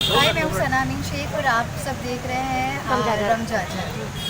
हाय, मैं हूँ सना अमीन शेख और आप सब देख रहे हैं रमजान।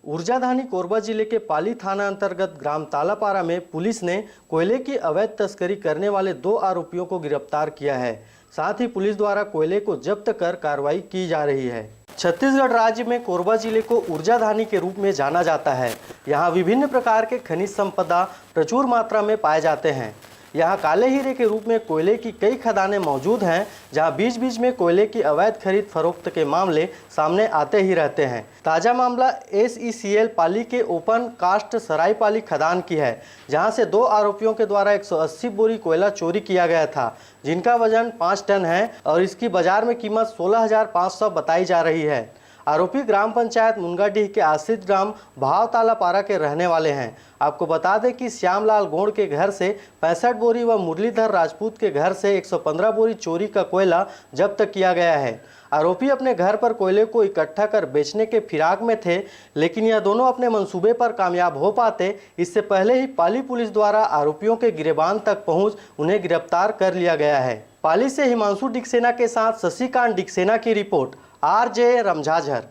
ऊर्जाधानी कोरबा जिले के पाली थाना अंतर्गत ग्राम तालापारा में पुलिस ने कोयले की अवैध तस्करी करने वाले 2 आरोपियों को गिरफ्तार किया है। साथ ही पुलिस द्वारा कोयले को जब्त कर कार्रवाई की जा रही है। छत्तीसगढ़ राज्य में कोरबा जिले को ऊर्जाधानी के रूप में जाना जाता है। यहाँ विभिन्न प्रकार के खनिज संपदा प्रचुर मात्रा में पाए जाते हैं। यहाँ काले हीरे के रूप में कोयले की कई खदानें मौजूद हैं, जहाँ बीच बीच में कोयले की अवैध खरीद फरोख्त के मामले सामने आते ही रहते हैं। ताज़ा मामला SECL पाली के ओपन कास्ट सरायपाली खदान की है, जहाँ से 2 आरोपियों के द्वारा 180 बोरी कोयला चोरी किया गया था, जिनका वजन 5 टन है और इसकी बाजार में कीमत 16,500 बताई जा रही है। आरोपी ग्राम पंचायत मुनगाडीह के आश्रित ग्राम भाव तालापारा के रहने वाले हैं। आपको बता दें कि श्यामलाल गोड़ के घर से 65 बोरी व मुरलीधर राजपूत के घर से 115 बोरी चोरी का कोयला जब्त किया गया है। आरोपी अपने घर पर कोयले को इकट्ठा कर बेचने के फिराक में थे, लेकिन यह दोनों अपने मंसूबे पर कामयाब हो पाते इससे पहले ही पाली पुलिस द्वारा आरोपियों के गिरेबान तक पहुंच उन्हें गिरफ्तार कर लिया गया है। पाली से हिमांशु डिक्सेना के साथ शशिकांत डिक्सेना की रिपोर्ट, RJ रमझाझर।